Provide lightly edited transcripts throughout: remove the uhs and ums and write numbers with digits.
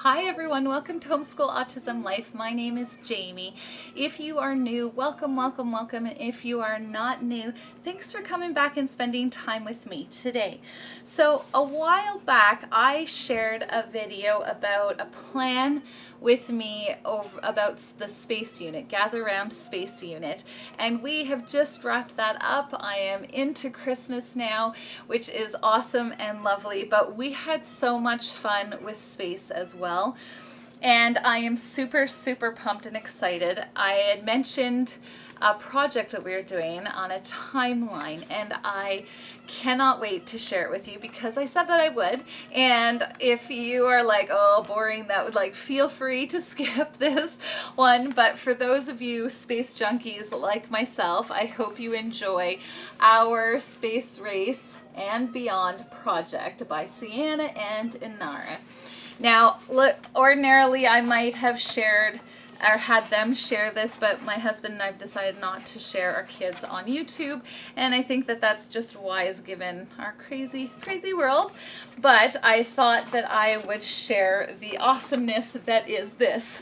Hi everyone, welcome to Homeschool Autism Life. My name is Jamie. If you are new, welcome, welcome, welcome. And if you are not new, thanks for coming back and spending time with me today. So a while back, I shared a video about a plan with me about the space unit, Gather Round Space Unit. And we have just wrapped that up. I am into Christmas now, which is awesome and lovely, but we had so much fun with space as well. And I am super, super pumped and excited. I had mentioned a project that we were doing on a timeline, and I cannot wait to share it with you because I said that I would. And if you are like, oh, boring, that would feel free to skip this one. But for those of you space junkies like myself, I hope you enjoy our Space Race and Beyond project by Sienna and Inara. Now, ordinarily I might have shared or had them share this, but my husband and I have decided not to share our kids on YouTube, and I think that that's just wise given our crazy, crazy world. But I thought that I would share the awesomeness that is this.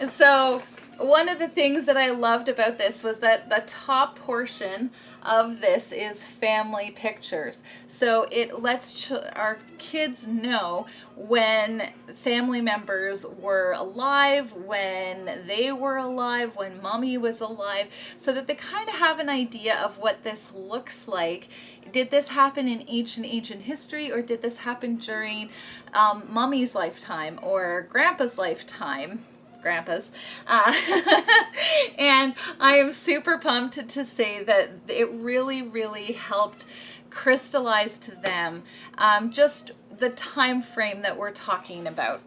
So one of the things that I loved about this was that the top portion of this is family pictures. So it lets our kids know when family members were alive, when they were alive, when mommy was alive, so that they kind of have an idea of what this looks like. Did this happen in ancient history, or did this happen during mommy's lifetime or grandpa's lifetime? Grandpa's. And I am super pumped to say that it really, really helped crystallize to them just the time frame that we're talking about.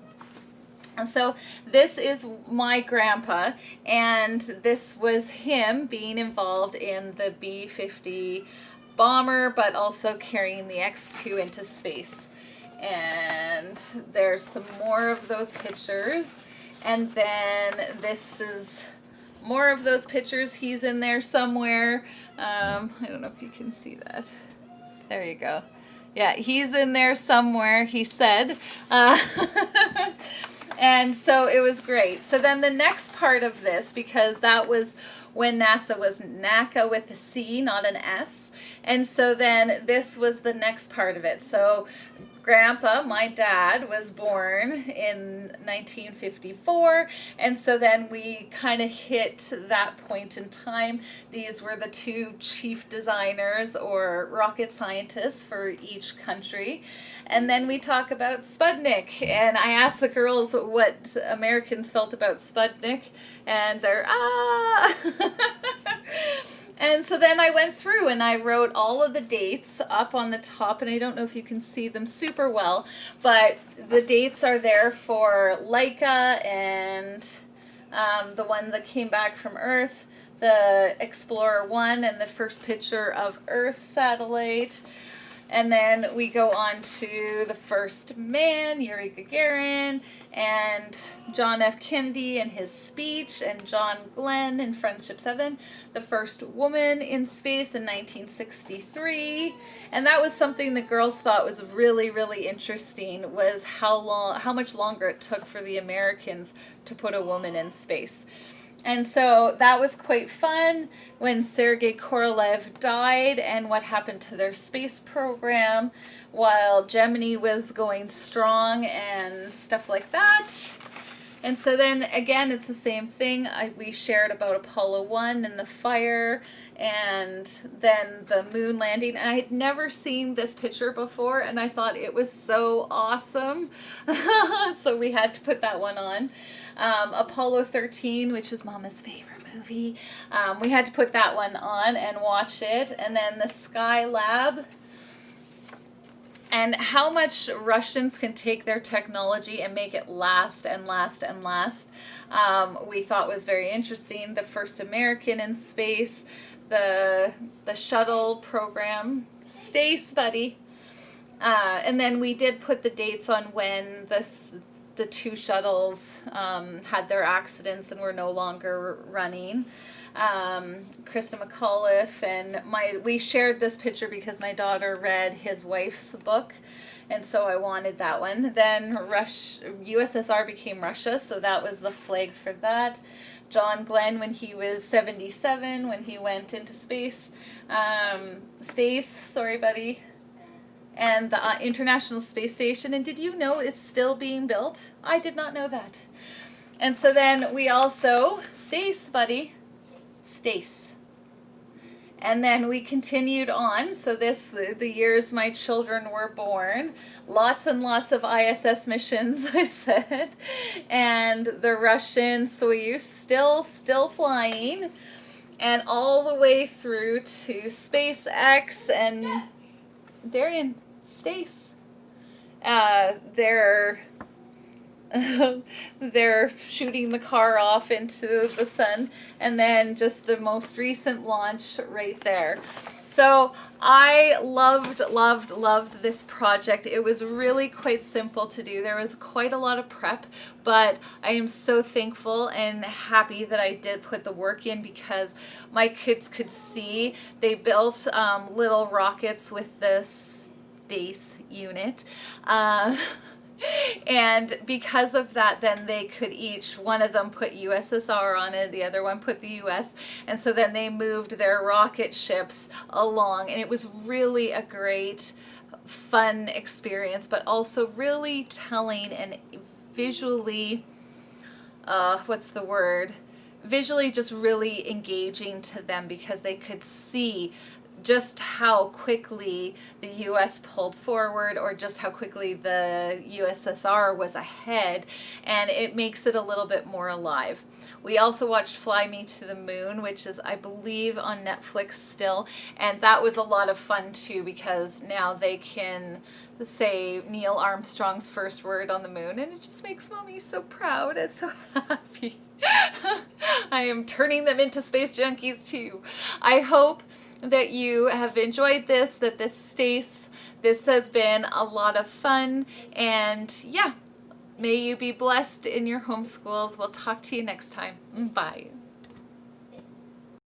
And so this is my grandpa, and this was him being involved in the B-50 bomber, but also carrying the X-2 into space. And there's some more of those pictures. And then this is more of those pictures. He's in there somewhere. I don't know if you can see that. There you go. Yeah, he's in there somewhere, he said. And so it was great. So then the next part of this, because that was when NASA was NACA with a C, not an S. And so then this was the next part of it. So Grandpa, my dad, was born in 1954, and so then we kind of hit that point in time. These were the two chief designers or rocket scientists for each country. And then we talk about Sputnik, and I asked the girls what Americans felt about Sputnik, and they're, ah! And so then I went through and I wrote all of the dates up on the top, and I don't know if you can see them super well, but the dates are there for Laika and the one that came back from Earth, the Explorer 1, and the first picture of Earth satellite. And then we go on to the first man, Yuri Gagarin, and John F. Kennedy and his speech, and John Glenn in Friendship 7, the first woman in space in 1963. And that was something the girls thought was really, really interesting, was how much longer it took for the Americans to put a woman in space. And so that was quite fun when Sergei Korolev died and what happened to their space program while Gemini was going strong and stuff like that. And so then again, it's the same thing. We shared about Apollo 1 and the fire, and then the moon landing. And I had never seen this picture before, and I thought it was so awesome. So we had to put that one on. Apollo 13, which is Mama's favorite movie. We had to put that one on and watch it. And then the Sky Lab. And how much Russians can take their technology and make it last and last and last, we thought was very interesting. The first American in space, the Shuttle program. Stay, buddy. And then we did put the dates on when the two shuttles had their accidents and were no longer running. Krista McAuliffe and we shared this picture because my daughter read his wife's book, and so I wanted that one. Then USSR became Russia, so that was the flag for that. John Glenn, when he was 77, when he went into space. Stace, sorry, buddy. And the International Space Station. And did you know it's still being built? I did not know that. And so then we also, Stace, buddy, Stace. And then we continued on. So the years my children were born, lots and lots of ISS missions, I said. And the Russian Soyuz still flying. And all the way through to SpaceX and Darian, Stace. They're shooting the car off into the sun, and then just the most recent launch right there. So I loved this project. It was really quite simple to do. There was quite a lot of prep, but I am so thankful and happy that I did put the work in, because my kids could see. They built little rockets with this DACE unit. And because of that, then they could each, one of them put USSR on it, the other one put the US, and so then they moved their rocket ships along, and it was really a great, fun experience, but also really telling and visually, what's the word? Visually just really engaging to them, because they could see just how quickly the US pulled forward, or just how quickly the USSR was ahead, and it makes it a little bit more alive. We also watched Fly Me to the Moon, which is, I believe, on Netflix still, and that was a lot of fun too, because now they can say Neil Armstrong's first word on the moon, and it just makes Mommy so proud and so happy. I am turning them into space junkies too. I hope that you have enjoyed this, that this has been a lot of fun, and yeah, may you be blessed in your homeschools. We'll talk to you next time. Bye.